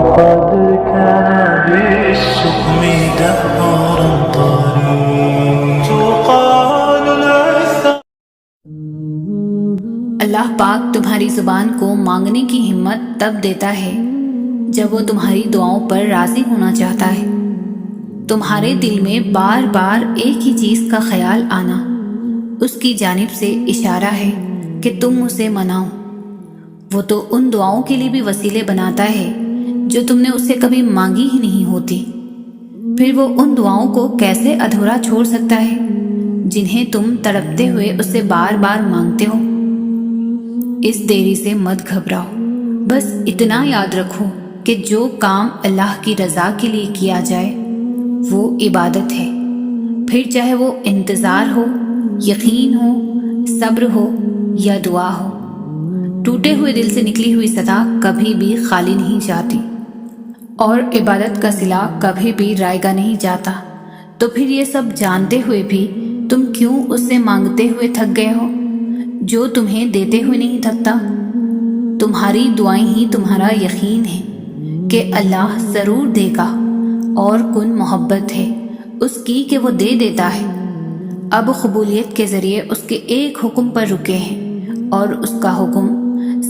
وقد كان بالشؤم دهرا طريق تقال العثار. اللہ پاک تمہاری زبان کو مانگنے کی ہمت تب دیتا ہے جب وہ تمہاری دعاؤں پر راضی ہونا چاہتا ہے. تمہارے دل میں بار بار ایک ہی چیز کا خیال آنا اس کی جانب سے اشارہ ہے کہ تم اسے مناؤ. وہ تو ان دعاؤں کے لیے بھی وسیلے بناتا ہے جو تم نے اس سے کبھی مانگی ہی نہیں ہوتی. پھر وہ ان دعاؤں کو کیسے ادھورا چھوڑ سکتا ہے جنہیں تم تڑپتے ہوئے اس سے بار بار مانگتے ہو. اس دیری سے مت گھبراؤ، بس اتنا یاد رکھو کہ جو کام اللہ کی رضا کے لیے کیا جائے وہ عبادت ہے. پھر چاہے وہ انتظار ہو، یقین ہو، صبر ہو یا دعا ہو. ٹوٹے ہوئے دل سے نکلی ہوئی صدا کبھی بھی خالی نہیں جاتی اور عبادت کا صلہ کبھی بھی رائگاں نہیں جاتا. تو پھر یہ سب جانتے ہوئے بھی تم کیوں اس سے مانگتے ہوئے تھک گئے ہو جو تمہیں دیتے ہوئے نہیں تھکتا؟ تمہاری دعائیں ہی تمہارا یقین ہے کہ اللہ ضرور دے گا، اور کن محبت ہے اس کی کہ وہ دے دیتا ہے. اب قبولیت کے ذریعے اس کے ایک حکم پر رکے ہیں اور اس کا حکم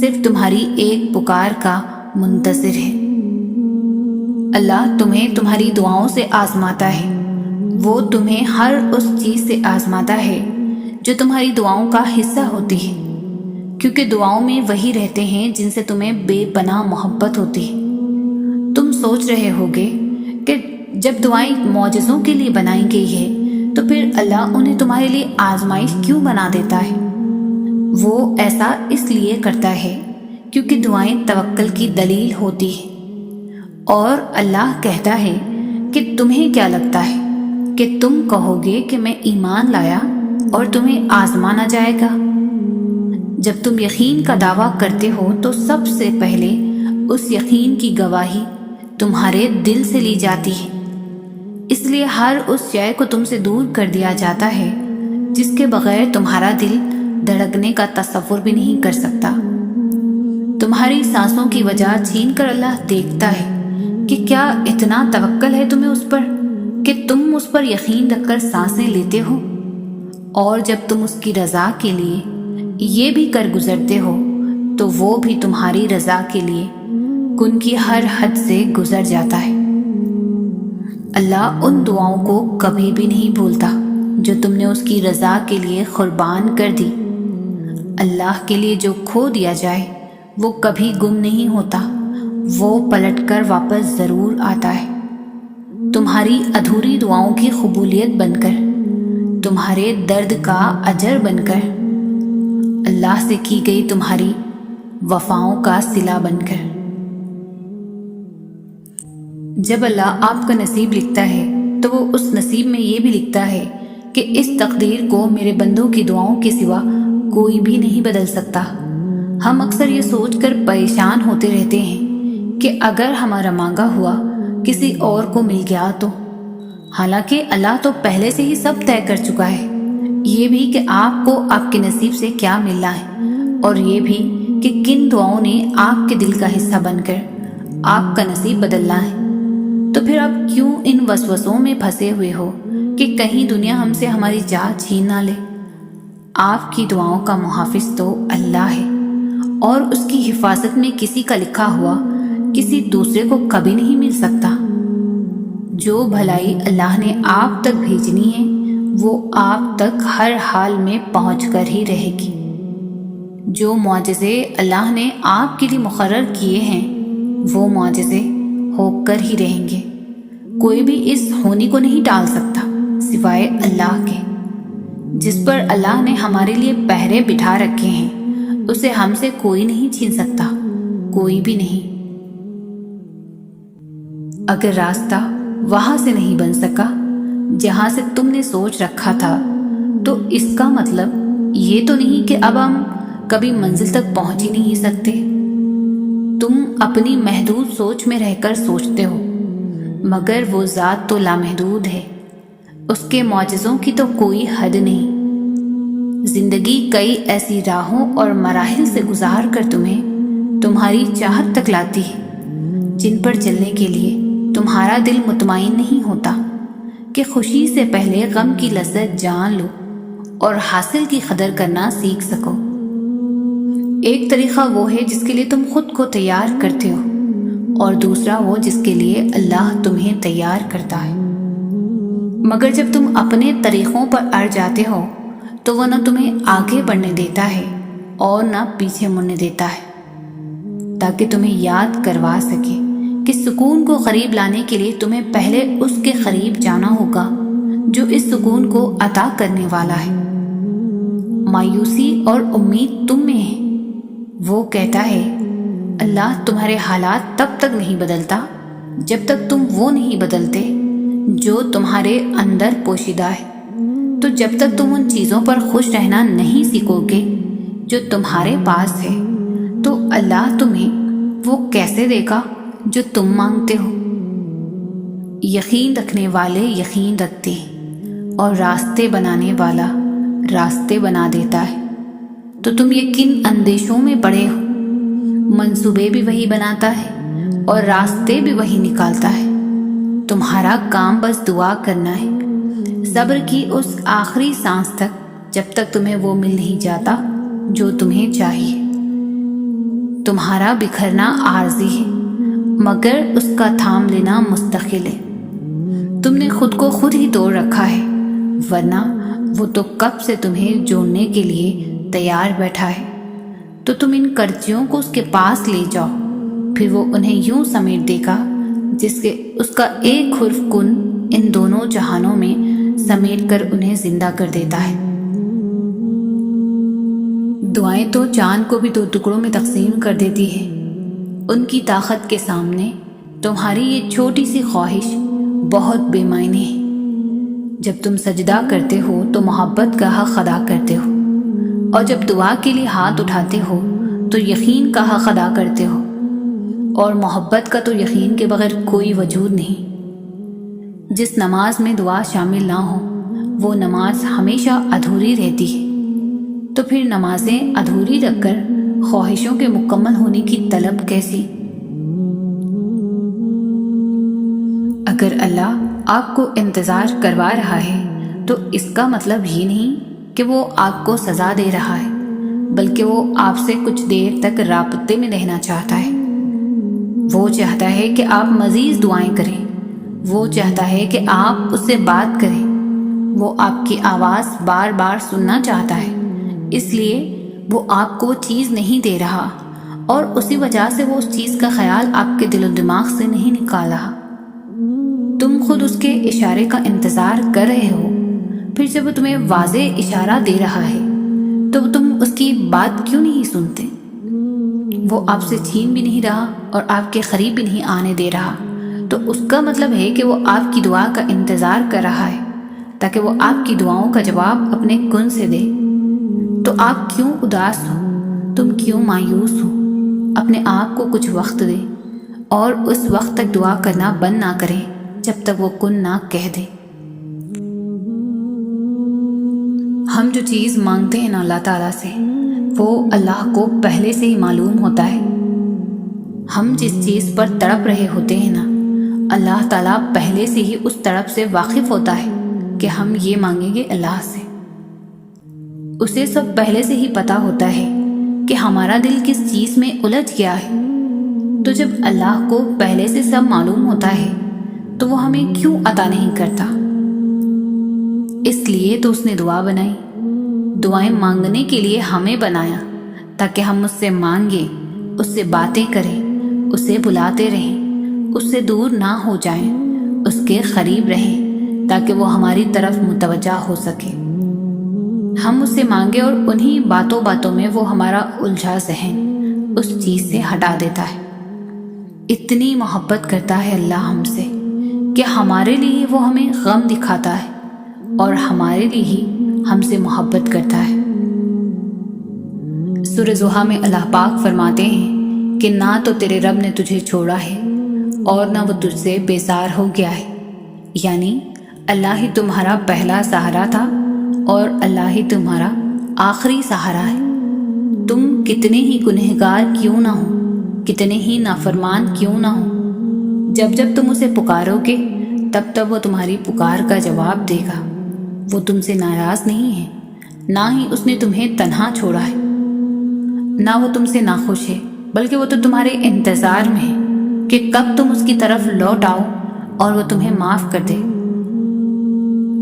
صرف تمہاری ایک پکار کا منتظر ہے. اللہ تمہیں تمہاری دعاؤں سے آزماتا ہے. وہ تمہیں ہر اس چیز سے آزماتا ہے جو تمہاری دعاؤں کا حصہ ہوتی ہے، کیونکہ دعاؤں میں وہی رہتے ہیں جن سے تمہیں بے پناہ محبت ہوتی ہے. تم سوچ رہے ہوگے کہ جب دعائیں معجزوں کے لیے بنائی گئی ہے تو پھر اللہ انہیں تمہارے لیے آزمائش کیوں بنا دیتا ہے؟ وہ ایسا اس لیے کرتا ہے کیونکہ دعائیں توکل کی دلیل ہوتی ہیں. اور اللہ کہتا ہے کہ تمہیں کیا لگتا ہے کہ تم کہو گے کہ میں ایمان لایا اور تمہیں آزمانا جائے گا؟ جب تم یقین کا دعویٰ کرتے ہو تو سب سے پہلے اس یقین کی گواہی تمہارے دل سے لی جاتی ہے. اس لیے ہر اس شے کو تم سے دور کر دیا جاتا ہے جس کے بغیر تمہارا دل دھڑکنے کا تصور بھی نہیں کر سکتا. تمہاری سانسوں کی وجہ چھین کر اللہ دیکھتا ہے کہ کیا اتنا توکل ہے تمہیں اس پر کہ تم اس پر یقین رکھ کر سانسیں لیتے ہو. اور جب تم اس کی رضا کے لیے یہ بھی کر گزرتے ہو تو وہ بھی تمہاری رضا کے لیے کن کی ہر حد سے گزر جاتا ہے. اللہ ان دعاؤں کو کبھی بھی نہیں بھولتا جو تم نے اس کی رضا کے لیے قربان کر دی. اللہ کے لیے جو کھو دیا جائے وہ کبھی گم نہیں ہوتا، وہ پلٹ کر واپس ضرور آتا ہے. تمہاری ادھوری دعاؤں کی قبولیت بن کر، تمہارے درد کا اجر بن کر، اللہ سے کی گئی تمہاری وفاؤں کا صلہ بن کر. جب اللہ آپ کا نصیب لکھتا ہے تو وہ اس نصیب میں یہ بھی لکھتا ہے کہ اس تقدیر کو میرے بندوں کی دعاؤں کے سوا کوئی بھی نہیں بدل سکتا. ہم اکثر یہ سوچ کر پریشان ہوتے رہتے ہیں کہ اگر ہمارا مانگا ہوا کسی اور کو مل گیا تو، حالانکہ اللہ تو پہلے سے ہی سب طے کر چکا ہے. یہ بھی کہ آپ کو آپ کے نصیب سے کیا ملنا ہے، اور یہ بھی کہ کن دعاؤں نے آپ کے دل کا حصہ بن کر آپ کا نصیب بدلنا ہے. تو پھر آپ کیوں ان وسوسوں میں پھنسے ہوئے ہو کہ کہیں دنیا ہم سے ہماری جان چھین نہ لے؟ آپ کی دعاؤں کا محافظ تو اللہ ہے، اور اس کی حفاظت میں کسی کا لکھا ہوا کسی دوسرے کو کبھی نہیں مل سکتا. جو بھلائی اللہ نے آپ تک بھیجنی ہے وہ آپ تک ہر حال میں پہنچ کر ہی رہے گی. جو معجزے اللہ نے آپ کے لیے مقرر کیے ہیں وہ معجزے ہو کر ہی رہیں گے. کوئی بھی اس ہونی کو نہیں ٹال سکتا سوائے اللہ کے. جس پر اللہ نے ہمارے لیے پہرے بٹھا رکھے ہیں اسے ہم سے کوئی نہیں چھین سکتا، کوئی بھی نہیں. اگر راستہ وہاں سے نہیں بن سکا جہاں سے تم نے سوچ رکھا تھا تو اس کا مطلب یہ تو نہیں کہ اب ہم کبھی منزل تک پہنچ ہی نہیں سکتے. تم اپنی محدود سوچ میں رہ کر سوچتے ہو، مگر وہ ذات تو لامحدود ہے، اس کے معجزوں کی تو کوئی حد نہیں. زندگی کئی ایسی راہوں اور مراحل سے گزار کر تمہیں تمہاری چاہت تک لاتی ہے. جن پر چلنے کے لیے تمہارا دل مطمئن نہیں ہوتا کہ خوشی سے پہلے غم کی لذت جان لو اور حاصل کی قدر کرنا سیکھ سکو۔ ایک طریقہ وہ ہے جس کے لیے تم خود کو تیار کرتے ہو، اور دوسرا وہ جس کے لیے اللہ تمہیں تیار کرتا ہے۔ مگر جب تم اپنے طریقوں پر اڑ جاتے ہو تو وہ نہ تمہیں آگے بڑھنے دیتا ہے اور نہ پیچھے مڑنے دیتا ہے، تاکہ تمہیں یاد کروا سکے کہ سکون کو قریب لانے کے لیے تمہیں پہلے اس کے قریب جانا ہوگا جو اس سکون کو عطا کرنے والا ہے۔ مایوسی اور امید تم میں ہے۔ وہ کہتا ہے اللہ تمہارے حالات تب تک نہیں بدلتا جب تک تم وہ نہیں بدلتے جو تمہارے اندر پوشیدہ ہے۔ تو جب تک تم ان چیزوں پر خوش رہنا نہیں سیکھو گے جو تمہارے پاس ہے تو اللہ تمہیں وہ کیسے دے گا جو تم مانگتے ہو۔ یقین رکھنے والے یقین رکھتے ہیں اور راستے بنانے والا راستے بنا دیتا ہے۔ تو تم یہ کن اندیشوں میں پڑے ہو؟ منصوبے بھی وہی بناتا ہے اور راستے بھی وہی نکالتا ہے۔ تمہارا کام بس دعا کرنا ہے، صبر کی اس آخری سانس تک جب تک تمہیں وہ مل نہیں جاتا جو تمہیں چاہیے۔ تمہارا بکھرنا عارضی ہے مگر اس کا تھام لینا مستقل ہے۔ تم نے خود کو خود ہی توڑ رکھا ہے، ورنہ وہ تو کب سے تمہیں جوڑنے کے لیے تیار بیٹھا ہے۔ تو تم ان کرچیوں کو اس کے پاس لے جاؤ، پھر وہ انہیں یوں سمیٹ دے گا جس کے اس کا ایک حرف کن ان دونوں جہانوں میں سمیٹ کر انہیں زندہ کر دیتا ہے۔ دعائیں تو چاند کو بھی 2 ٹکڑوں میں تقسیم کر دیتی ہے۔ ان کی طاقت کے سامنے تمہاری یہ چھوٹی سی خواہش بہت بے معنی ہے۔ جب تم سجدہ کرتے ہو تو محبت کا حق ادا کرتے ہو، اور جب دعا کے لیے ہاتھ اٹھاتے ہو تو یقین کا حق ادا کرتے ہو، اور محبت کا تو یقین کے بغیر کوئی وجود نہیں۔ جس نماز میں دعا شامل نہ ہو وہ نماز ہمیشہ ادھوری رہتی ہے۔ تو پھر نمازیں ادھوری رکھ کر خواہشوں کے مکمل ہونے کی طلب کیسی؟ اگر اللہ آپ کو انتظار کروا رہا ہے تو اس کا مطلب یہ نہیں کہ وہ آپ کو سزا دے رہا ہے، بلکہ وہ آپ سے کچھ دیر تک رابطے میں رہنا چاہتا ہے۔ وہ چاہتا ہے کہ آپ مزید دعائیں کریں، وہ چاہتا ہے کہ آپ اس سے بات کریں، وہ آپ کی آواز بار بار سننا چاہتا ہے۔ اس لیے وہ آپ کو وہ چیز نہیں دے رہا، اور اسی وجہ سے وہ اس چیز کا خیال آپ کے دل و دماغ سے نہیں نکال رہا۔ تم خود اس کے اشارے کا انتظار کر رہے ہو، پھر جب وہ تمہیں واضح اشارہ دے رہا ہے تو تم اس کی بات کیوں نہیں سنتے؟ وہ آپ سے چھین بھی نہیں رہا اور آپ کے قریب بھی نہیں آنے دے رہا، تو اس کا مطلب ہے کہ وہ آپ کی دعا کا انتظار کر رہا ہے تاکہ وہ آپ کی دعاؤں کا جواب اپنے کن سے دے۔ تو آپ کیوں اداس ہو؟ تم کیوں مایوس ہو؟ اپنے آپ کو کچھ وقت دے، اور اس وقت تک دعا کرنا بند نہ کریں جب تک وہ کن نہ کہہ دے۔ ہم جو چیز مانگتے ہیں نا اللہ تعالیٰ سے، وہ اللہ کو پہلے سے ہی معلوم ہوتا ہے۔ ہم جس چیز پر تڑپ رہے ہوتے ہیں نا، اللہ تعالیٰ پہلے سے ہی اس تڑپ سے واقف ہوتا ہے کہ ہم یہ مانگیں گے اللہ سے۔ اسے سب پہلے سے ہی پتہ ہوتا ہے کہ ہمارا دل کس چیز میں الجھ گیا ہے۔ تو جب اللہ کو پہلے سے سب معلوم ہوتا ہے تو وہ ہمیں کیوں عطا نہیں کرتا؟ اس لیے تو اس نے دعا بنائی، دعائیں مانگنے کے لیے ہمیں بنایا تاکہ ہم اس سے مانگیں، اس سے باتیں کریں، اسے بلاتے رہیں، اس سے دور نہ ہو جائیں، اس کے قریب رہیں تاکہ وہ ہماری طرف متوجہ ہو سکے۔ ہم اس سے مانگے اور انہی باتوں باتوں میں وہ ہمارا الجھا ذہن اس چیز سے ہٹا دیتا ہے۔ اتنی محبت کرتا ہے اللہ ہم سے کہ ہمارے لیے وہ ہمیں غم دکھاتا ہے اور ہمارے لیے ہی ہم سے محبت کرتا ہے۔ سورہ ضحیٰ میں اللہ پاک فرماتے ہیں کہ نہ تو تیرے رب نے تجھے چھوڑا ہے اور نہ وہ تجھ سے بیزار ہو گیا ہے، یعنی اللہ ہی تمہارا پہلا سہارا تھا اور اللہ ہی تمہارا آخری سہارا ہے۔ تم کتنے ہی گنہگار کیوں نہ ہو، کتنے ہی نافرمان کیوں نہ ہو، جب جب تم اسے پکارو گے تب تب وہ تمہاری پکار کا جواب دے گا۔ وہ تم سے ناراض نہیں ہے، نہ ہی اس نے تمہیں تنہا چھوڑا ہے، نہ وہ تم سے ناخوش ہے، بلکہ وہ تو تمہارے انتظار میں ہے کہ کب تم اس کی طرف لوٹ آؤ اور وہ تمہیں معاف کر دے۔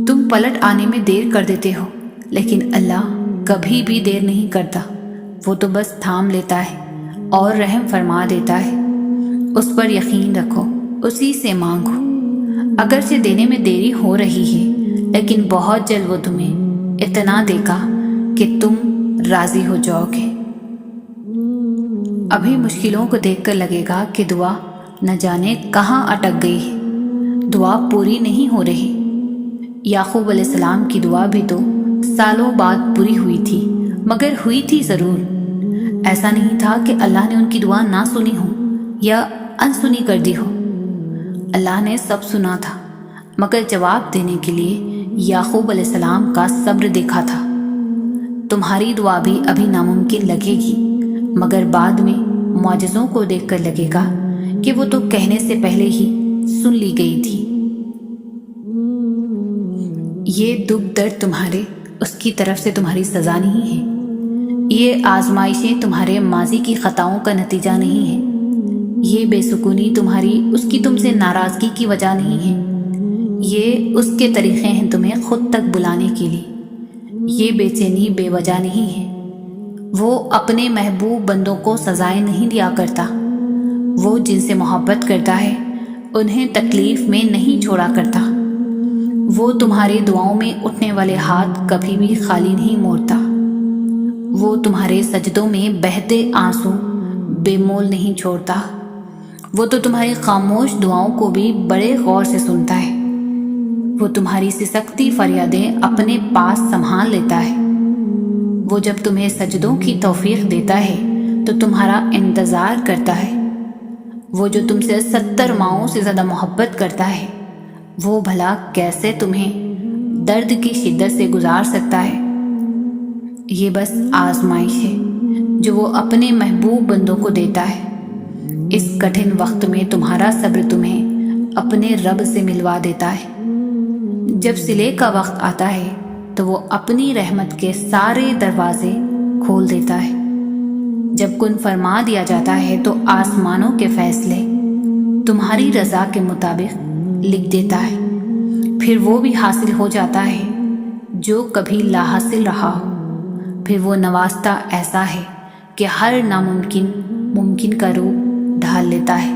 تم پلٹ آنے میں دیر کر دیتے ہو، لیکن اللہ کبھی بھی دیر نہیں کرتا۔ وہ تو بس تھام لیتا ہے اور رحم فرما دیتا ہے۔ اس پر یقین رکھو، اسی سے مانگو۔ اگرچہ دینے میں دیری ہو رہی ہے، لیکن بہت جلد وہ تمہیں اتنا دے گا کہ تم راضی ہو جاؤ گے۔ ابھی مشکلوں کو دیکھ کر لگے گا کہ دعا نہ جانے کہاں اٹک گئی ہے، دعا پوری نہیں ہو رہی۔ یعقوب علیہ السلام کی دعا بھی تو سالوں بعد پوری ہوئی تھی، مگر ہوئی تھی ضرور۔ ایسا نہیں تھا کہ اللہ نے ان کی دعا نہ سنی ہو یا انسنی کر دی ہو۔ اللہ نے سب سنا تھا، مگر جواب دینے کے لیے یعقوب علیہ السلام کا صبر دیکھا تھا۔ تمہاری دعا بھی ابھی ناممکن لگے گی، مگر بعد میں معجزوں کو دیکھ کر لگے گا کہ وہ تو کہنے سے پہلے ہی سن لی گئی تھی۔ یہ دکھ درد تمہارے اس کی طرف سے تمہاری سزا نہیں ہے، یہ آزمائشیں تمہارے ماضی کی خطاؤں کا نتیجہ نہیں ہے، یہ بے سکونی تمہاری اس کی تم سے ناراضگی کی وجہ نہیں ہے، یہ اس کے طریقے ہیں تمہیں خود تک بلانے کے لیے۔ یہ بے چینی بے وجہ نہیں ہے۔ وہ اپنے محبوب بندوں کو سزائیں نہیں دیا کرتا۔ وہ جن سے محبت کرتا ہے انہیں تکلیف میں نہیں چھوڑا کرتا۔ وہ تمہارے دعاؤں میں اٹھنے والے ہاتھ کبھی بھی خالی نہیں موڑتا۔ وہ تمہارے سجدوں میں بہتے آنسو بے مول نہیں چھوڑتا۔ وہ تو تمہاری خاموش دعاؤں کو بھی بڑے غور سے سنتا ہے۔ وہ تمہاری سسکتی فریادیں اپنے پاس سنبھال لیتا ہے۔ وہ جب تمہیں سجدوں کی توفیق دیتا ہے تو تمہارا انتظار کرتا ہے۔ وہ جو تم سے 70 ماؤں سے زیادہ محبت کرتا ہے، وہ بھلا کیسے تمہیں درد کی شدت سے گزار سکتا ہے؟ یہ بس آزمائش ہے جو وہ اپنے محبوب بندوں کو دیتا ہے۔ اس کٹھن وقت میں تمہارا صبر تمہیں اپنے رب سے ملوا دیتا ہے۔ جب صلے کا وقت آتا ہے تو وہ اپنی رحمت کے سارے دروازے کھول دیتا ہے۔ جب کن فرما دیا جاتا ہے تو آسمانوں کے فیصلے تمہاری رضا کے مطابق لکھ دیتا ہے۔ پھر وہ بھی حاصل ہو جاتا ہے جو کبھی لا حاصل رہا ہو۔ پھر وہ نوازتا ایسا ہے کہ ہر ناممکن ممکن کا روپ ڈھال لیتا ہے۔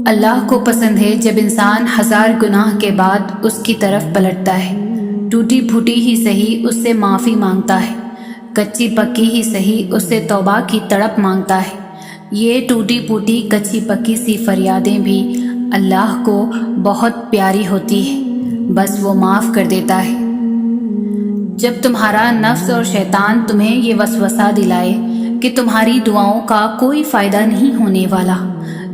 اللہ کو پسند ہے جب انسان 1000 گناہ کے بعد اس کی طرف پلٹتا ہے، ٹوٹی پھوٹی ہی سہی اس سے معافی مانگتا ہے، کچی پکی ہی سہی اس سے توبہ کی تڑپ مانگتا ہے۔ یہ ٹوٹی پھوٹی کچی پکی سی فریادیں بھی اللہ کو بہت پیاری ہوتی ہے، بس وہ معاف کر دیتا ہے۔ جب تمہارا نفس اور شیطان تمہیں یہ وسوسہ دلائے کہ تمہاری دعاؤں کا کوئی فائدہ نہیں ہونے والا،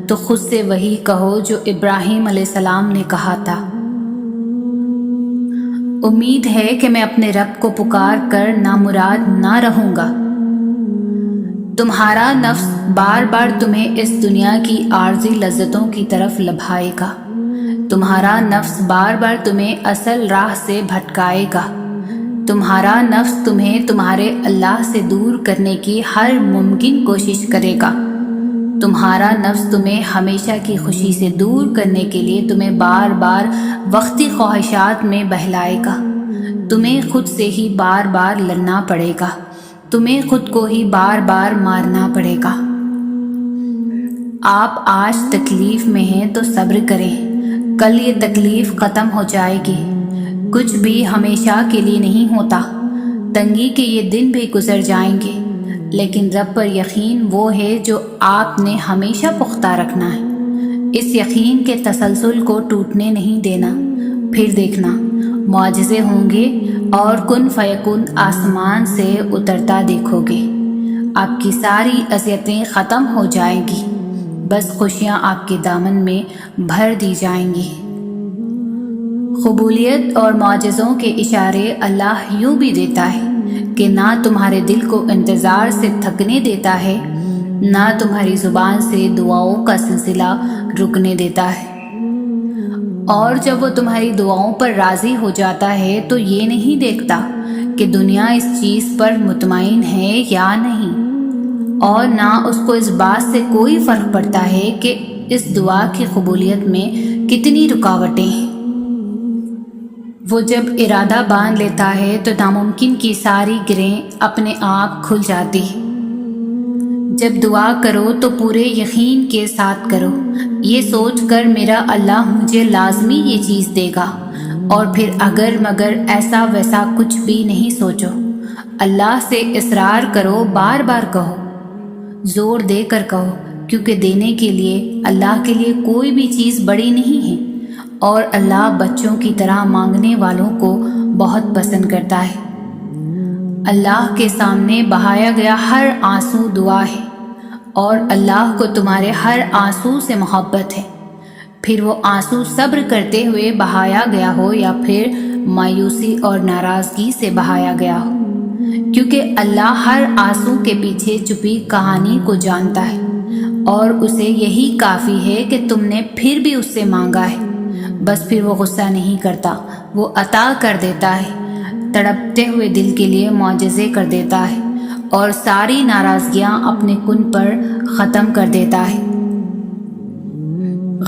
تو خود سے وہی کہو جو ابراہیم علیہ السلام نے کہا تھا، امید ہے کہ میں اپنے رب کو پکار کر نامراد نہ رہوں گا۔ تمہارا نفس بار بار تمہیں اس دنیا کی عارضی لذتوں کی طرف لبھائے گا، تمہارا نفس بار بار تمہیں اصل راہ سے بھٹکائے گا، تمہارا نفس تمہیں تمہارے اللہ سے دور کرنے کی ہر ممکن کوشش کرے گا، تمہارا نفس تمہیں ہمیشہ کی خوشی سے دور کرنے کے لیے تمہیں بار بار وقتی خواہشات میں بہلائے گا، تمہیں خود سے ہی بار بار لڑنا پڑے گا، تمہیں خود کو ہی بار بار مارنا پڑے گا۔ آپ آج تکلیف میں ہیں تو صبر کریں، کل یہ تکلیف ختم ہو جائے گی۔ کچھ بھی ہمیشہ کے لیے نہیں ہوتا، تنگی کے یہ دن بھی گزر جائیں گے، لیکن رب پر یقین وہ ہے جو آپ نے ہمیشہ پختہ رکھنا ہے۔ اس یقین کے تسلسل کو ٹوٹنے نہیں دینا۔ پھر دیکھنا معجزے ہوں گے اور کن فیکون آسمان سے اترتا دیکھو گے۔ آپ کی ساری اذیتیں ختم ہو جائیں گی، بس خوشیاں آپ کے دامن میں بھر دی جائیں گی۔ قبولیت اور معجزوں کے اشارے اللہ یوں بھی دیتا ہے کہ نہ تمہارے دل کو انتظار سے تھکنے دیتا ہے، نہ تمہاری زبان سے دعاؤں کا سلسلہ رکنے دیتا ہے۔ اور جب وہ تمہاری دعاؤں پر راضی ہو جاتا ہے تو یہ نہیں دیکھتا کہ دنیا اس چیز پر مطمئن ہے یا نہیں، اور نہ اس کو اس بات سے کوئی فرق پڑتا ہے کہ اس دعا کی قبولیت میں کتنی رکاوٹیں ہیں۔ وہ جب ارادہ باندھ لیتا ہے تو ناممکن کی ساری گرہیں اپنے آپ کھل جاتی ہیں۔ جب دعا کرو تو پورے یقین کے ساتھ کرو، یہ سوچ کر میرا اللہ مجھے لازمی یہ چیز دے گا، اور پھر اگر مگر ایسا ویسا کچھ بھی نہیں سوچو۔ اللہ سے اصرار کرو، بار بار کہو، زور دے کر کہو، کیونکہ دینے کے لیے اللہ کے لیے کوئی بھی چیز بڑی نہیں ہے، اور اللہ بچوں کی طرح مانگنے والوں کو بہت پسند کرتا ہے۔ اللہ کے سامنے بہایا گیا ہر آنسو دعا ہے، اور اللہ کو تمہارے ہر آنسو سے محبت ہے، پھر وہ آنسو صبر کرتے ہوئے بہایا گیا ہو یا پھر مایوسی اور ناراضگی سے بہایا گیا ہو، کیونکہ اللہ ہر آنسو کے پیچھے چھپی کہانی کو جانتا ہے، اور اسے یہی کافی ہے کہ تم نے پھر بھی اس سے مانگا ہے۔ بس پھر وہ غصہ نہیں کرتا، وہ عطا کر دیتا ہے، تڑپتے ہوئے دل کے لیے معجزے کر دیتا ہے، اور ساری ناراضگیاں اپنے کن پر ختم کر دیتا ہے۔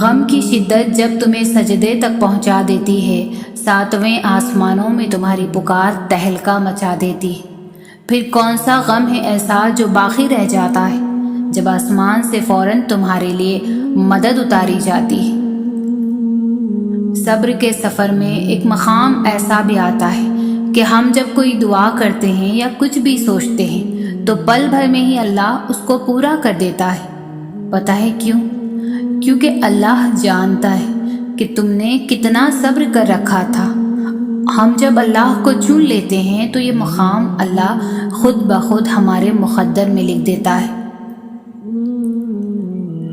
غم کی شدت جب تمہیں سجدے تک پہنچا دیتی ہے، ساتویں آسمانوں میں تمہاری پکار تہلکہ مچا دیتی ہے، پھر کون سا غم ہے ایسا جو باقی رہ جاتا ہے جب آسمان سے فوراً تمہارے لیے مدد اتاری جاتی ہے۔ صبر کے سفر میں ایک مقام ایسا بھی آتا ہے کہ ہم جب کوئی دعا کرتے ہیں یا کچھ بھی سوچتے ہیں تو پل بھر میں ہی اللہ اس کو پورا کر دیتا ہے۔ پتہ ہے کیوں؟ کیونکہ اللہ جانتا ہے کہ تم نے کتنا صبر کر رکھا تھا۔ ہم جب اللہ کو چن لیتے ہیں تو یہ مقام اللہ خود بخود ہمارے مقدر میں لکھ دیتا ہے۔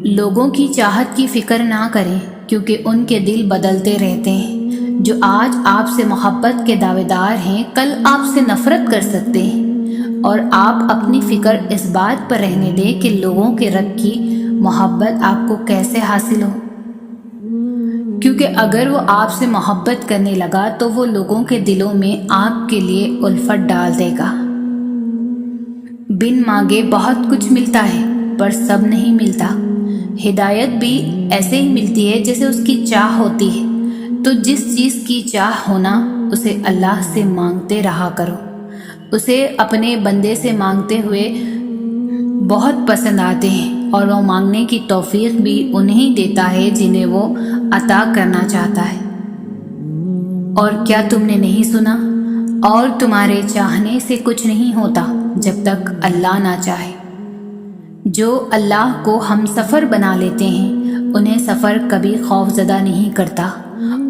لوگوں کی چاہت کی فکر نہ کریں، کیونکہ ان کے دل بدلتے رہتے ہیں۔ جو آج آپ سے محبت کے دعوے دار ہیں کل آپ سے نفرت کر سکتے ہیں، اور آپ اپنی فکر اس بات پر رہنے دیں کہ لوگوں کے رب کی محبت آپ کو کیسے حاصل ہو، کیونکہ اگر وہ آپ سے محبت کرنے لگا تو وہ لوگوں کے دلوں میں آپ کے لیے الفت ڈال دے گا۔ بن مانگے بہت کچھ ملتا ہے پر سب نہیں ملتا۔ ہدایت بھی ایسے ہی ملتی ہے جیسے اس کی چاہ ہوتی ہے، تو جس چیز کی چاہ ہونا اسے اللہ سے مانگتے رہا کرو۔ اسے اپنے بندے سے مانگتے ہوئے بہت پسند آتے ہیں، اور وہ مانگنے کی توفیق بھی انہیں دیتا ہے جنہیں وہ عطا کرنا چاہتا ہے۔ اور کیا تم نے نہیں سنا؟ اور تمہارے چاہنے سے کچھ نہیں ہوتا جب تک اللہ نہ چاہے۔ جو اللہ کو ہم سفر بنا لیتے ہیں انہیں سفر کبھی خوف زدہ نہیں کرتا،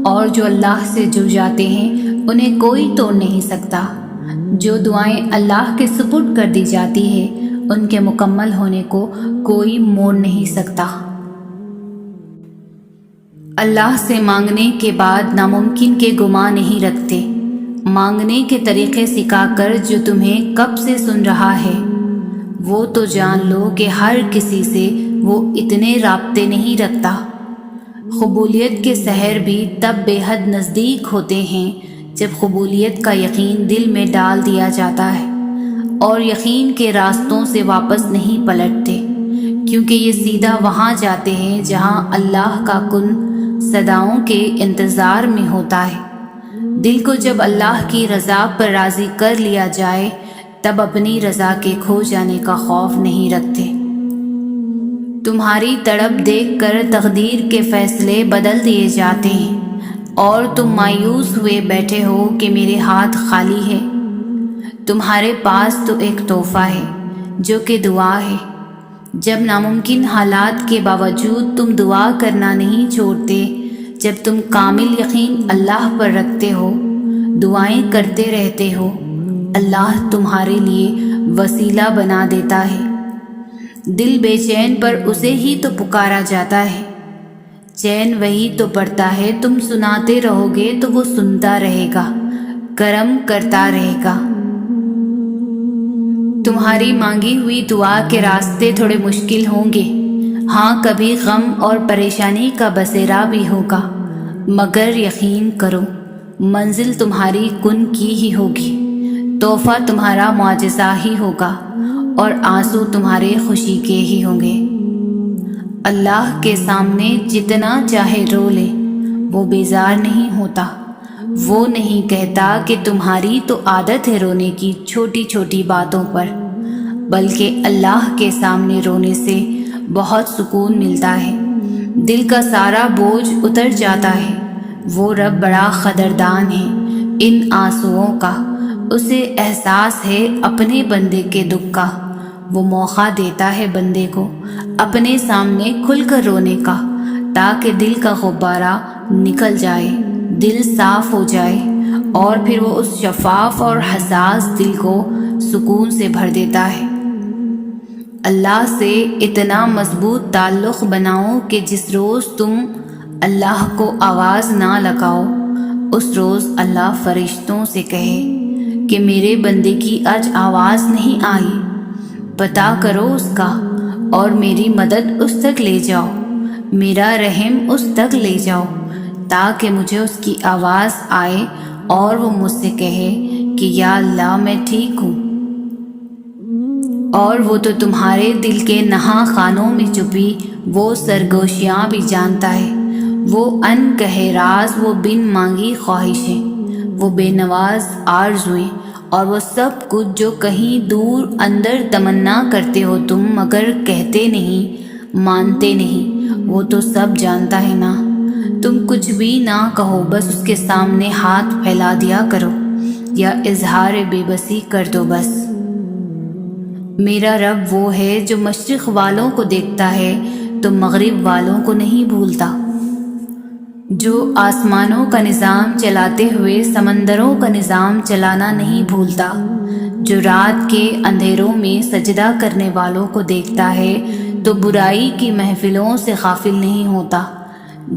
اور جو اللہ سے جڑ جاتے ہیں انہیں کوئی توڑ نہیں سکتا۔ جو دعائیں اللہ کے سپرد کر دی جاتی ہے ان کے مکمل ہونے کو کوئی موڑ نہیں سکتا۔ اللہ سے مانگنے کے بعد ناممکن کے گماں نہیں رکھتے۔ مانگنے کے طریقے سکھا کر جو تمہیں کب سے سن رہا ہے وہ تو جان لو کہ ہر کسی سے وہ اتنے رابطے نہیں رکھتا۔ قبولیت کے سحر بھی تب بے حد نزدیک ہوتے ہیں جب قبولیت کا یقین دل میں ڈال دیا جاتا ہے، اور یقین کے راستوں سے واپس نہیں پلٹتے، کیونکہ یہ سیدھا وہاں جاتے ہیں جہاں اللہ کا کن صداؤں کے انتظار میں ہوتا ہے۔ دل کو جب اللہ کی رضا پر راضی کر لیا جائے تب اپنی رضا کے کھو جانے کا خوف نہیں رکھتے۔ تمہاری تڑپ دیکھ کر تقدیر کے فیصلے بدل دیے جاتے ہیں، اور تم مایوس ہوئے بیٹھے ہو کہ میرے ہاتھ خالی ہے۔ تمہارے پاس تو ایک تحفہ ہے جو کہ دعا ہے۔ جب ناممکن حالات کے باوجود تم دعا کرنا نہیں چھوڑتے، جب تم کامل یقین اللہ پر رکھتے ہو، دعائیں کرتے رہتے ہو، اللہ تمہارے لیے وسیلہ بنا دیتا ہے۔ دل بے چین پر اسے ہی تو پکارا جاتا ہے، چین وہی تو پڑتا ہے۔ تم سناتے رہو گے تو وہ سنتا رہے گا، کرم کرتا رہے گا۔ تمہاری مانگی ہوئی دعا کے راستے تھوڑے مشکل ہوں گے، ہاں کبھی غم اور پریشانی کا بسیرا بھی ہوگا، مگر یقین کرو منزل تمہاری کن کی ہی ہوگی، تحفہ تمہارا معجزہ ہی ہوگا اور آنسو تمہارے خوشی کے ہی ہوں گے۔ اللہ کے سامنے جتنا چاہے رو لے، وہ بیزار نہیں ہوتا، وہ نہیں کہتا کہ تمہاری تو عادت ہے رونے کی چھوٹی چھوٹی باتوں پر، بلکہ اللہ کے سامنے رونے سے بہت سکون ملتا ہے، دل کا سارا بوجھ اتر جاتا ہے۔ وہ رب بڑا قدردان ہے ان آنسوؤں کا، اسے احساس ہے اپنے بندے کے دکھ کا، وہ موقع دیتا ہے بندے کو اپنے سامنے کھل کر رونے کا، تاکہ دل کا غبارہ نکل جائے، دل صاف ہو جائے، اور پھر وہ اس شفاف اور حساس دل کو سکون سے بھر دیتا ہے۔ اللہ سے اتنا مضبوط تعلق بناؤ کہ جس روز تم اللہ کو آواز نہ لگاؤ، اس روز اللہ فرشتوں سے کہے کہ میرے بندے کی آج آواز نہیں آئی، پتہ کرو اس کا اور میری مدد اس تک لے جاؤ، میرا رحم اس تک لے جاؤ، تاکہ مجھے اس کی آواز آئے اور وہ مجھ سے کہے کہ یا اللہ میں ٹھیک ہوں۔ اور وہ تو تمہارے دل کے نہاں خانوں میں چھپی وہ سرگوشیاں بھی جانتا ہے، وہ ان کہے راز، وہ بن مانگی خواہشیں، وہ بے نواز آرزویں، اور وہ سب کچھ جو کہیں دور اندر تمنا کرتے ہو تم مگر کہتے نہیں، مانتے نہیں، وہ تو سب جانتا ہے نا۔ تم کچھ بھی نہ کہو، بس اس کے سامنے ہاتھ پھیلا دیا کرو یا اظہار بے بسی کر دو بس۔ میرا رب وہ ہے جو مشرق والوں کو دیکھتا ہے تو مغرب والوں کو نہیں بھولتا، جو آسمانوں کا نظام چلاتے ہوئے سمندروں کا نظام چلانا نہیں بھولتا، جو رات کے اندھیروں میں سجدہ کرنے والوں کو دیکھتا ہے تو برائی کی محفلوں سے غافل نہیں ہوتا،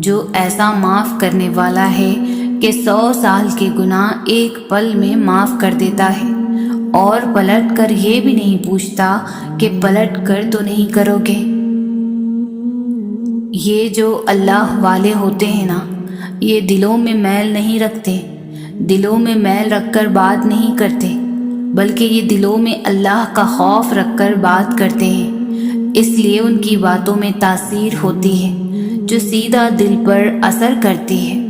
جو ایسا معاف کرنے والا ہے کہ 100 سال کے گناہ ایک پل میں معاف کر دیتا ہے، اور پلٹ کر یہ بھی نہیں پوچھتا کہ پلٹ کر تو نہیں کرو گے۔ یہ جو اللہ والے ہوتے ہیں نا، یہ دلوں میں میل نہیں رکھتے، دلوں میں میل رکھ کر بات نہیں کرتے، بلکہ یہ دلوں میں اللہ کا خوف رکھ کر بات کرتے ہیں، اس لیے ان کی باتوں میں تاثیر ہوتی ہے جو سیدھا دل پر اثر کرتی ہے۔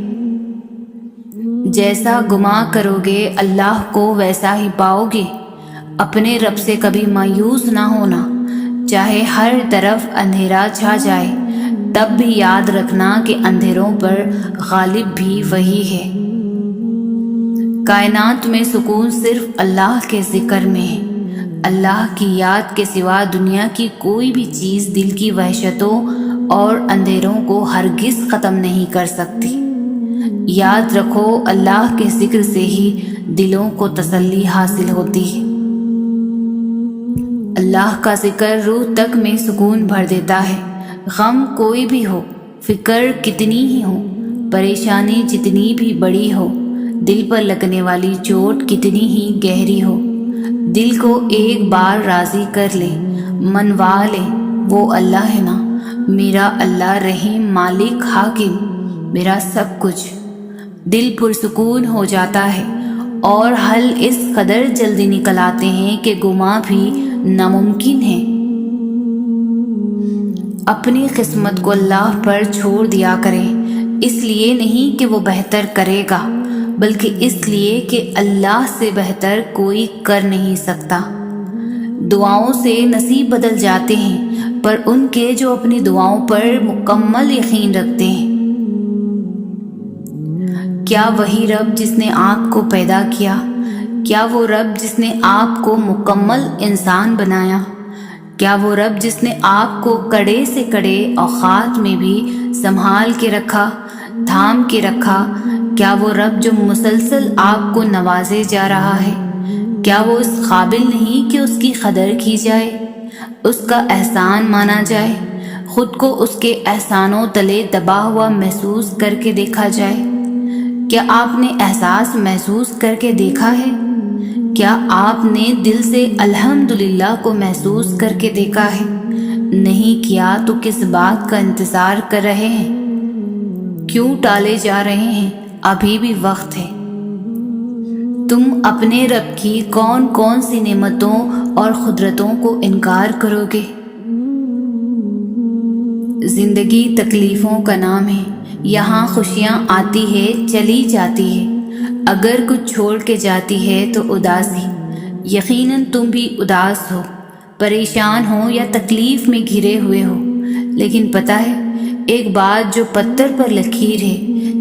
جیسا گماں کرو گے اللہ کو ویسا ہی پاؤ گے، اپنے رب سے کبھی مایوس نہ ہونا، چاہے ہر طرف اندھیرا چھا جائے تب بھی یاد رکھنا کہ اندھیروں پر غالب بھی وہی ہے۔ کائنات میں سکون صرف اللہ کے ذکر میں ہے، اللہ کی یاد کے سوا دنیا کی کوئی بھی چیز دل کی وحشتوں اور اندھیروں کو ہرگز ختم نہیں کر سکتی۔ یاد رکھو اللہ کے ذکر سے ہی دلوں کو تسلی حاصل ہوتی ہے۔ اللہ کا ذکر روح تک میں سکون بھر دیتا ہے، غم کوئی بھی ہو، فکر کتنی ہی ہو، پریشانی جتنی بھی بڑی ہو، دل پر لگنے والی چوٹ کتنی ہی گہری ہو، دل کو ایک بار راضی کر لے، منوا لے، وہ اللہ ہے نا، میرا اللہ رحیم، مالک، حاکم، میرا سب کچھ، دل پرسکون ہو جاتا ہے، اور حل اس قدر جلدی نکل آتے ہیں کہ گماں بھی ناممکن ہے۔ اپنی قسمت کو اللہ پر چھوڑ دیا کریں، اس لیے نہیں کہ وہ بہتر کرے گا، بلکہ اس لیے کہ اللہ سے بہتر کوئی کر نہیں سکتا۔ دعاؤں سے نصیب بدل جاتے ہیں، پر ان کے جو اپنی دعاؤں پر مکمل یقین رکھتے ہیں۔ کیا وہی رب جس نے آپ کو پیدا کیا، کیا وہ رب جس نے آپ کو مکمل انسان بنایا، کیا وہ رب جس نے آپ کو کڑے سے کڑے اوقات میں بھی سنبھال کے رکھا، تھام کے رکھا، کیا وہ رب جو مسلسل آپ کو نوازے جا رہا ہے، کیا وہ اس قابل نہیں کہ اس کی قدر کی جائے، اس کا احسان مانا جائے، خود کو اس کے احسانوں تلے دبا ہوا محسوس کر کے دیکھا جائے؟ کیا آپ نے احساس محسوس کر کے دیکھا ہے کیا آپ نے دل سے الحمدللہ کو محسوس کر کے دیکھا ہے؟ نہیں کیا تو کس بات کا انتظار کر رہے ہیں؟ کیوں ٹالے جا رہے ہیں؟ ابھی بھی وقت ہے۔ تم اپنے رب کی کون کون سی نعمتوں اور قدرتوں کو انکار کرو گے؟ زندگی تکلیفوں کا نام ہے، یہاں خوشیاں آتی ہے چلی جاتی ہے، اگر کچھ چھوڑ کے جاتی ہے تو اداسی۔ یقیناً تم بھی اداس ہو، پریشان ہو یا تکلیف میں گھرے ہوئے ہو، لیکن پتہ ہے ایک بات جو پتھر پر لکیر ہے،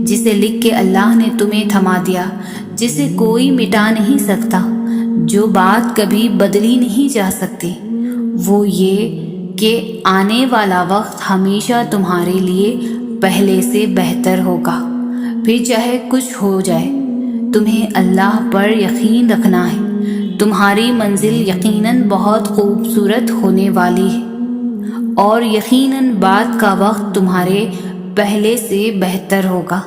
جسے لکھ کے اللہ نے تمہیں تھما دیا، جسے کوئی مٹا نہیں سکتا، جو بات کبھی بدلی نہیں جا سکتی، وہ یہ کہ آنے والا وقت ہمیشہ تمہارے لیے پہلے سے بہتر ہوگا۔ پھر چاہے کچھ ہو جائے، تمہیں اللہ پر یقین رکھنا ہے۔ تمہاری منزل یقیناً بہت خوبصورت ہونے والی ہے، اور یقیناً بعد کا وقت تمہارے پہلے سے بہتر ہوگا۔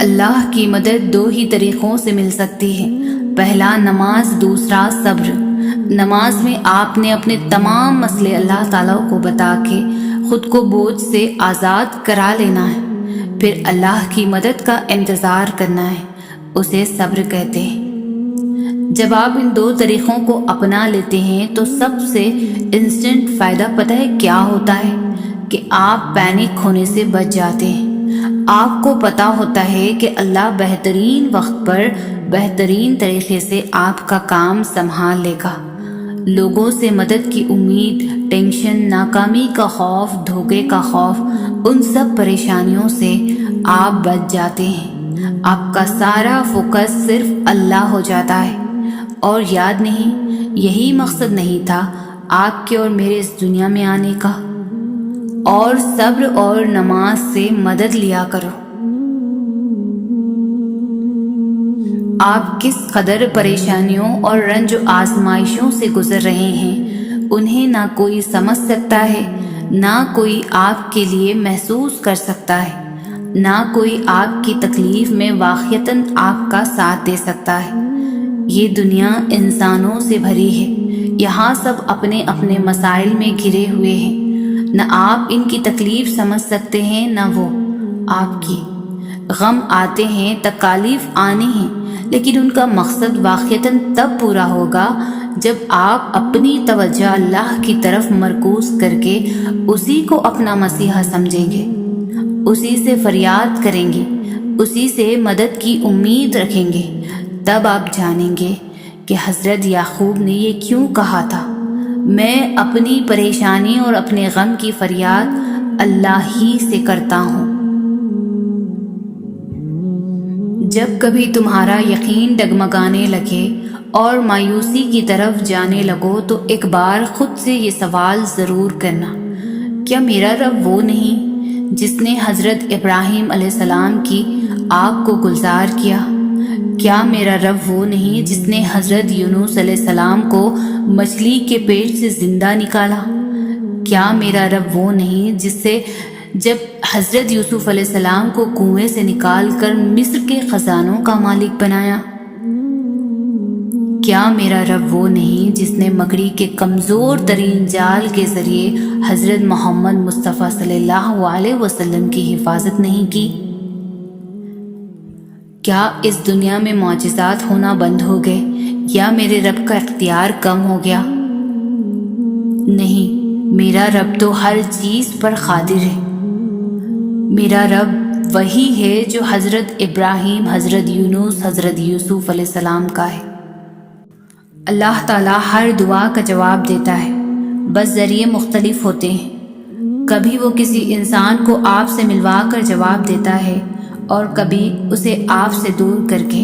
اللہ کی مدد دو ہی طریقوں سے مل سکتی ہے، پہلا نماز، دوسرا صبر۔ نماز میں آپ نے اپنے تمام مسئلے اللہ تعالیٰ کو بتا کے خود کو بوجھ سے آزاد کرا لینا ہے، پھر اللہ کی مدد کا انتظار کرنا ہے، اسے صبر کہتے ہیں۔ جب آپ ان دو طریقوں کو اپنا لیتے ہیں تو سب سے انسٹنٹ فائدہ پتہ ہے کیا ہوتا ہے؟ کہ آپ پینک ہونے سے بچ جاتے ہیں۔ آپ کو پتہ ہوتا ہے کہ اللہ بہترین وقت پر بہترین طریقے سے آپ کا کام سنبھال لے گا۔ لوگوں سے مدد کی امید، ٹینشن، ناکامی کا خوف، دھوکے کا خوف، ان سب پریشانیوں سے آپ بچ جاتے ہیں۔ آپ کا سارا فوکس صرف اللہ ہو جاتا ہے، اور یاد نہیں، یہی مقصد نہیں تھا آپ کے اور میرے اس دنیا میں آنے کا؟ اور صبر اور نماز سے مدد لیا کرو۔ آپ کس قدر پریشانیوں اور رنج و آزمائشوں سے گزر رہے ہیں، انہیں نہ کوئی سمجھ سکتا ہے، نہ کوئی آپ کے لیے محسوس کر سکتا ہے، نہ کوئی آپ کی تکلیف میں واقعتاً آپ کا ساتھ دے سکتا ہے۔ یہ دنیا انسانوں سے بھری ہے، یہاں سب اپنے اپنے مسائل میں گھرے ہوئے ہیں، نہ آپ ان کی تکلیف سمجھ سکتے ہیں نہ وہ آپ کی۔ غم آتے ہیں، تکالیف آنے ہیں، لیکن ان کا مقصد واقعتاً تب پورا ہوگا جب آپ اپنی توجہ اللہ کی طرف مرکوز کر کے اسی کو اپنا مسیحا سمجھیں گے، اسی سے فریاد کریں گے، اسی سے مدد کی امید رکھیں گے۔ تب آپ جانیں گے کہ حضرت یعقوب نے یہ کیوں کہا تھا، میں اپنی پریشانی اور اپنے غم کی فریاد اللہ ہی سے کرتا ہوں۔ جب کبھی تمہارا یقین ڈگمگانے لگے اور مایوسی کی طرف جانے لگو تو ایک بار خود سے یہ سوال ضرور کرنا، کیا میرا رب وہ نہیں جس نے حضرت ابراہیم علیہ السلام کی آگ کو گلزار کیا؟ کیا میرا رب وہ نہیں جس نے حضرت یونس علیہ السلام کو مچھلی کے پیٹ سے زندہ نکالا؟ کیا میرا رب وہ نہیں جس سے جب حضرت یوسف علیہ السلام کو کنویں سے نکال کر مصر کے خزانوں کا مالک بنایا؟ کیا میرا رب وہ نہیں جس نے مکڑی کے کمزور ترین جال کے ذریعے حضرت محمد مصطفیٰ صلی اللہ علیہ وسلم کی حفاظت نہیں کی؟ کیا اس دنیا میں معجزات ہونا بند ہو گئے یا میرے رب کا اختیار کم ہو گیا؟ نہیں، میرا رب تو ہر چیز پر قادر ہے۔ میرا رب وہی ہے جو حضرت ابراہیم، حضرت یونس، حضرت یوسف علیہ السلام کا ہے۔ اللہ تعالیٰ ہر دعا کا جواب دیتا ہے، بس ذریعے مختلف ہوتے ہیں۔ کبھی وہ کسی انسان کو آپ سے ملوا کر جواب دیتا ہے، اور کبھی اسے آپ سے دور کر کے۔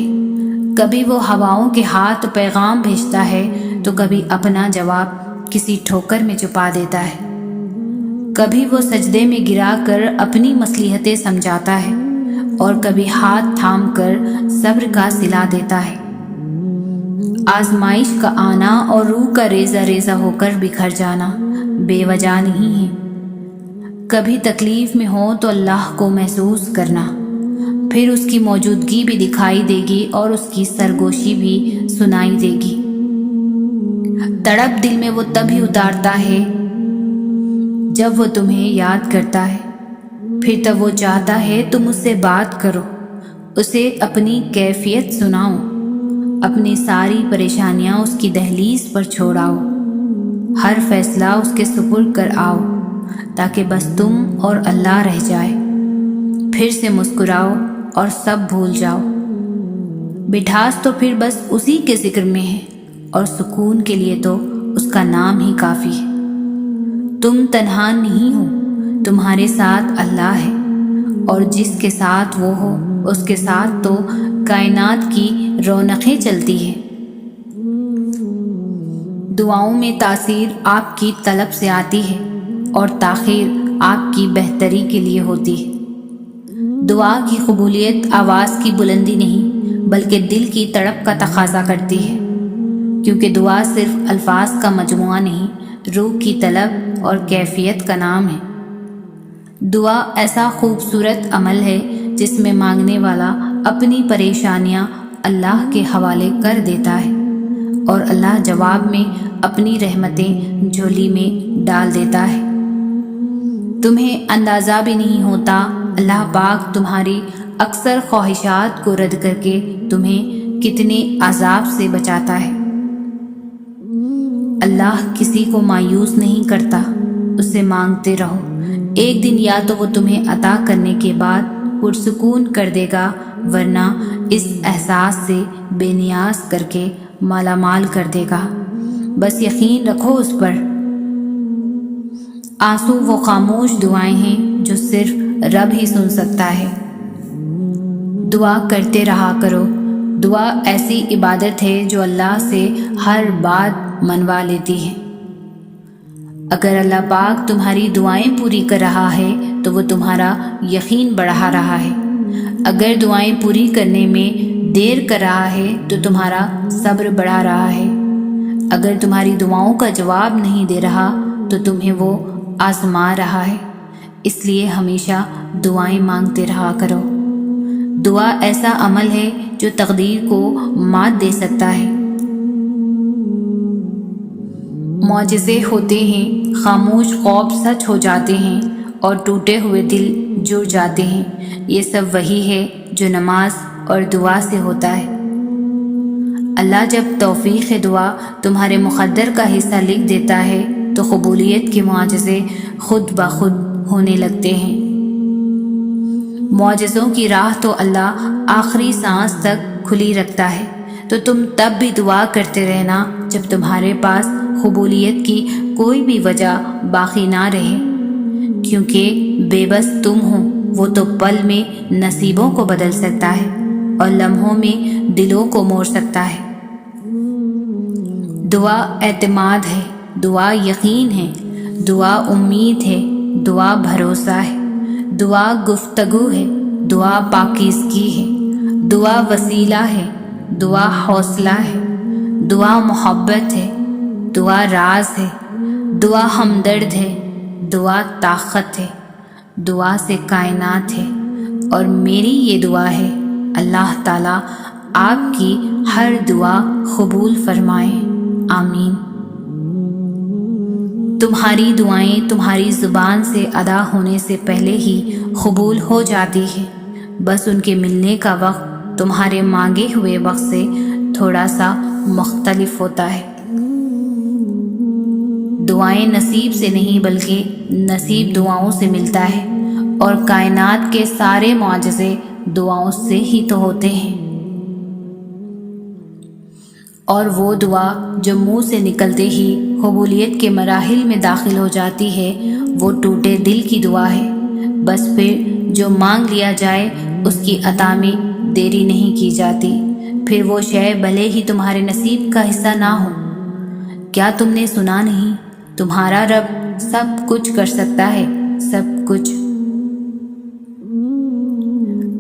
کبھی وہ ہواؤں کے ہاتھ پیغام بھیجتا ہے تو کبھی اپنا جواب کسی ٹھوکر میں چھپا دیتا ہے۔ کبھی وہ سجدے میں گرا کر اپنی مصلحتیں سمجھاتا ہے، اور کبھی ہاتھ تھام کر صبر کا صلہ دیتا ہے۔ آزمائش کا آنا اور روح کا ریزہ ریزہ ہو کر بکھر جانا بے وجہ نہیں ہے۔ کبھی تکلیف میں ہو تو اللہ کو محسوس کرنا، پھر اس کی موجودگی بھی دکھائی دے گی اور اس کی سرگوشی بھی سنائی دے گی۔ تڑپ دل میں وہ تبھی اتارتا ہے جب وہ تمہیں یاد کرتا ہے، پھر تب وہ چاہتا ہے تم اس سے بات کرو، اسے اپنی کیفیت سناؤ، اپنی ساری پریشانیاں اس کی دہلیز پر چھوڑاؤ، ہر فیصلہ اس کے سپرد کر آؤ، تاکہ بس تم اور اللہ رہ جائے۔ پھر سے مسکراؤ اور سب بھول جاؤ۔ مٹھاس تو پھر بس اسی کے ذکر میں ہے، اور سکون کے لیے تو اس کا نام ہی کافی ہے۔ تم تنہا نہیں ہو، تمہارے ساتھ اللہ ہے، اور جس کے ساتھ وہ ہو اس کے ساتھ تو کائنات کی رونقیں چلتی ہیں۔ دعاؤں میں تاثیر آپ کی طلب سے آتی ہے اور تاخیر آپ کی بہتری کے لیے ہوتی ہے۔ دعا کی قبولیت آواز کی بلندی نہیں بلکہ دل کی تڑپ کا تقاضا کرتی ہے، کیونکہ دعا صرف الفاظ کا مجموعہ نہیں، روح کی طلب اور کیفیت کا نام ہے۔ دعا ایسا خوبصورت عمل ہے جس میں مانگنے والا اپنی پریشانیاں اللہ کے حوالے کر دیتا ہے اور اللہ جواب میں اپنی رحمتیں جھولی میں ڈال دیتا ہے۔ تمہیں اندازہ بھی نہیں ہوتا اللہ پاک تمہاری اکثر خواہشات کو رد کر کے تمہیں کتنے عذاب سے بچاتا ہے۔ اللہ کسی کو مایوس نہیں کرتا، اس سے مانگتے رہو، ایک دن یا تو وہ تمہیں عطا کرنے کے بعد پرسکون کر دے گا، ورنہ اس احساس سے بے نیاز کر کے مالا مال کر دے گا۔ بس یقین رکھو اس پر۔ آنسو وہ خاموش دعائیں ہیں جو صرف رب ہی سن سکتا ہے۔ دعا کرتے رہا کرو۔ دعا ایسی عبادت ہے جو اللہ سے ہر بات منوا لیتی ہے۔ اگر اللہ پاک تمہاری دعائیں پوری کر رہا ہے تو وہ تمہارا یقین بڑھا رہا ہے۔ اگر دعائیں پوری کرنے میں دیر کر رہا ہے تو تمہارا صبر بڑھا رہا ہے۔ اگر تمہاری دعاؤں کا جواب نہیں دے رہا تو تمہیں وہ آزما رہا ہے۔ اس لیے ہمیشہ دعائیں مانگتے رہا کرو۔ دعا ایسا عمل ہے جو تقدیر کو مات دے سکتا ہے۔ معجزے ہوتے ہیں، خاموش خواب سچ ہو جاتے ہیں اور ٹوٹے ہوئے دل جڑ جاتے ہیں۔ یہ سب وہی ہے جو نماز اور دعا سے ہوتا ہے۔ اللہ جب توفیق دعا تمہارے مقدر کا حصہ لکھ دیتا ہے تو قبولیت کے معجزے خود بخود ہونے لگتے ہیں۔ معجزوں کی راہ تو اللہ آخری سانس تک کھلی رکھتا ہے، تو تم تب بھی دعا کرتے رہنا جب تمہارے پاس قبولیت کی کوئی بھی وجہ باقی نہ رہے، کیونکہ بے بس تم ہو، وہ تو پل میں نصیبوں کو بدل سکتا ہے اور لمحوں میں دلوں کو موڑ سکتا ہے۔ دعا اعتماد ہے، دعا یقین ہے، دعا امید ہے، دعا بھروسہ ہے، دعا گفتگو ہے، دعا پاکیزگی ہے، دعا وسیلہ ہے، دعا حوصلہ ہے، دعا محبت ہے، دعا راز ہے، دعا ہمدرد ہے، دعا طاقت ہے، دعا سے کائنات ہے۔ اور میری یہ دعا ہے اللہ تعالیٰ آپ کی ہر دعا قبول فرمائے، آمین۔ تمہاری دعائیں تمہاری زبان سے ادا ہونے سے پہلے ہی قبول ہو جاتی ہیں، بس ان کے ملنے کا وقت تمہارے مانگے ہوئے وقت سے تھوڑا سا مختلف ہوتا ہے۔ دعائیں نصیب سے نہیں بلکہ نصیب دعاؤں سے ملتا ہے، اور کائنات کے سارے معجزے دعاؤں سے ہی تو ہوتے ہیں۔ اور وہ دعا جو منہ سے نکلتے ہی قبولیت کے مراحل میں داخل ہو جاتی ہے، وہ ٹوٹے دل کی دعا ہے۔ بس پھر جو مانگ لیا جائے اس کی عطا میں دیری نہیں کی جاتی، پھر وہ شے بھلے ہی تمہارے نصیب کا حصہ نہ ہو۔ کیا تم نے سنا نہیں؟ تمہارا رب سب کچھ کر سکتا ہے، سب کچھ۔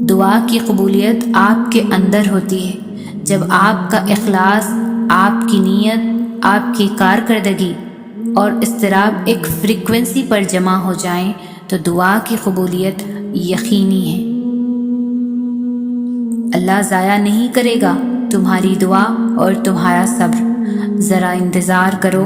دعا کی قبولیت آپ کے اندر ہوتی ہے۔ جب آپ کا اخلاص، آپ کی نیت، آپ کی کارکردگی اور اضطراب ایک فریکوینسی پر جمع ہو جائیں تو دعا کی قبولیت یقینی ہے۔ اللہ ضائع نہیں کرے گا تمہاری دعا اور تمہارا صبر، ذرا انتظار کرو۔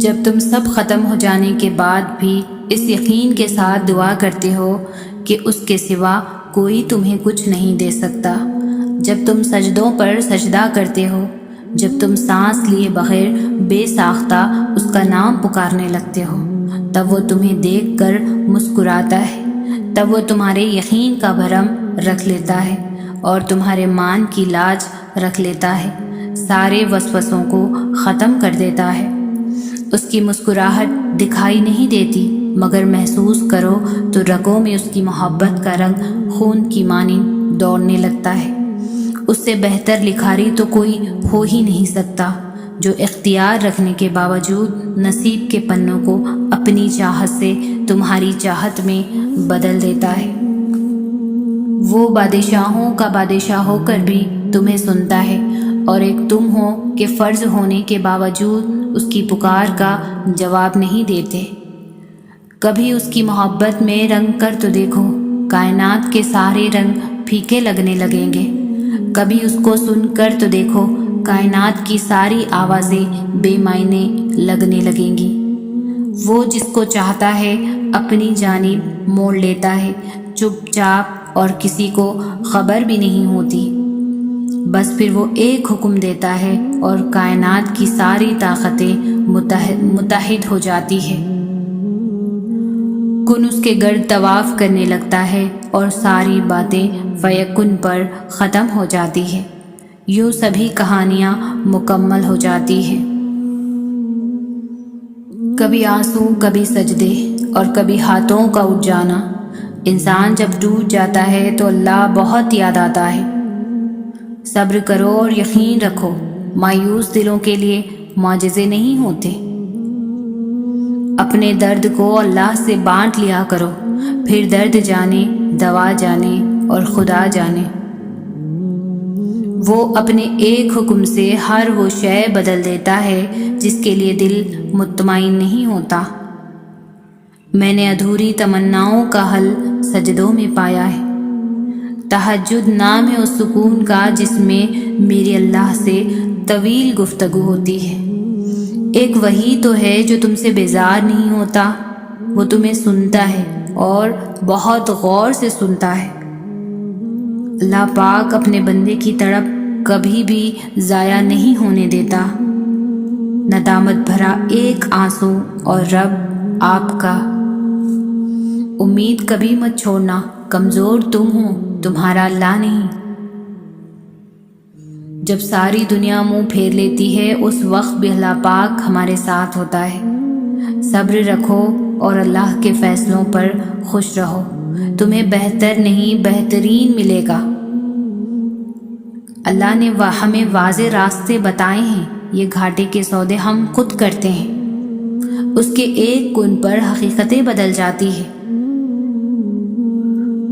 جب تم سب ختم ہو جانے کے بعد بھی اس یقین کے ساتھ دعا کرتے ہو کہ اس کے سوا کوئی تمہیں کچھ نہیں دے سکتا، جب تم سجدوں پر سجدہ کرتے ہو، جب تم سانس لیے بغیر بے ساختہ اس کا نام پکارنے لگتے ہو، تب وہ تمہیں دیکھ کر مسکراتا ہے، تب وہ تمہارے یقین کا بھرم رکھ لیتا ہے اور تمہارے مان کی لاج رکھ لیتا ہے، سارے وسوسوں کو ختم کر دیتا ہے۔ اس کی مسکراہٹ دکھائی نہیں دیتی، مگر محسوس کرو تو رگوں میں اس کی محبت کا رنگ خون کی مانند دوڑنے لگتا ہے۔ اس سے بہتر لکھاری تو کوئی ہو ہی نہیں سکتا، جو اختیار رکھنے کے باوجود نصیب کے پنوں کو اپنی چاہت سے تمہاری چاہت میں بدل دیتا ہے۔ وہ بادشاہوں کا بادشاہ ہو کر بھی تمہیں سنتا ہے، اور ایک تم ہو کہ فرض ہونے کے باوجود اس کی پکار کا جواب نہیں دیتے۔ کبھی اس کی محبت میں رنگ کر تو دیکھو، کائنات کے سارے رنگ پھیکے لگنے لگیں گے۔ کبھی اس کو سن کر تو دیکھو، کائنات کی ساری آوازیں بے معنی لگنے لگیں گی۔ وہ جس کو چاہتا ہے اپنی جانب موڑ لیتا ہے، چپ چاپ، اور کسی کو خبر بھی نہیں ہوتی۔ بس پھر وہ ایک حکم دیتا ہے اور کائنات کی ساری طاقتیں متحد ہو جاتی ہے۔ کن اس کے گرد طواف کرنے لگتا ہے اور ساری باتیں فیکن پر ختم ہو جاتی ہے۔ یوں سبھی کہانیاں مکمل ہو جاتی ہیں۔ کبھی آنسو، کبھی سجدے، اور کبھی ہاتھوں کا اٹھ جانا۔ انسان جب ٹوٹ جاتا ہے تو اللہ بہت یاد آتا ہے۔ صبر کرو اور یقین رکھو، مایوس دلوں کے لیے معجزے نہیں ہوتے۔ اپنے درد کو اللہ سے بانٹ لیا کرو، پھر درد جانے، دوا جانے اور خدا جانے۔ وہ اپنے ایک حکم سے ہر وہ شے بدل دیتا ہے جس کے لیے دل مطمئن نہیں ہوتا۔ میں نے ادھوری تمناؤں کا حل سجدوں میں پایا ہے۔ تہجد نام ہے اس سکون کا جس میں میری اللہ سے طویل گفتگو ہوتی ہے۔ ایک وہی تو ہے جو تم سے بیزار نہیں ہوتا، وہ تمہیں سنتا ہے اور بہت غور سے سنتا ہے۔ اللہ پاک اپنے بندے کی تڑپ کبھی بھی ضائع نہیں ہونے دیتا۔ ندامت بھرا ایک آنسو اور رب آپ کا۔ امید کبھی مت چھوڑنا، کمزور تم ہو، تمہارا اللہ نہیں۔ جب ساری دنیا منہ پھیر لیتی ہے اس وقت بھی اللہ پاک ہمارے ساتھ ہوتا ہے۔ صبر رکھو اور اللہ کے فیصلوں پر خوش رہو، تمہیں بہتر نہیں بہترین ملے گا۔ اللہ نے ہمیں واضح راستے بتائے ہیں، یہ گھاٹے کے سودے ہم خود کرتے ہیں۔ اس کے ایک کن پر حقیقتیں بدل جاتی ہے۔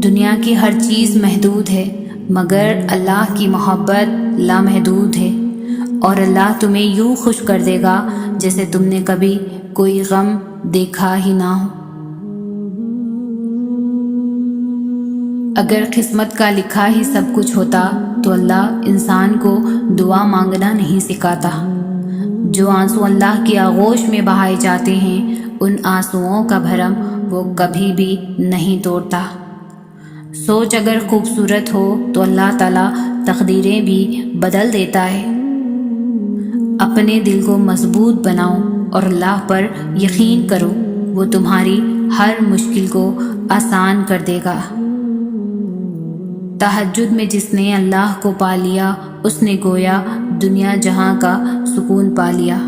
دنیا کی ہر چیز محدود ہے، مگر اللہ کی محبت لامحدود ہے، اور اللہ تمہیں یوں خوش کر دے گا جیسے تم نے کبھی کوئی غم دیکھا ہی نہ ہو۔ اگر قسمت کا لکھا ہی سب کچھ ہوتا تو اللہ انسان کو دعا مانگنا نہیں سکھاتا۔ جو آنسو اللہ کی آغوش میں بہائے جاتے ہیں، ان آنسوؤں کا بھرم وہ کبھی بھی نہیں توڑتا۔ سوچ اگر خوبصورت ہو تو اللہ تعالیٰ تقدیریں بھی بدل دیتا ہے۔ اپنے دل کو مضبوط بناؤ اور اللہ پر یقین کرو، وہ تمہاری ہر مشکل کو آسان کر دے گا۔ تہجد میں جس نے اللہ کو پا لیا، اس نے گویا دنیا جہاں کا سکون پا لیا۔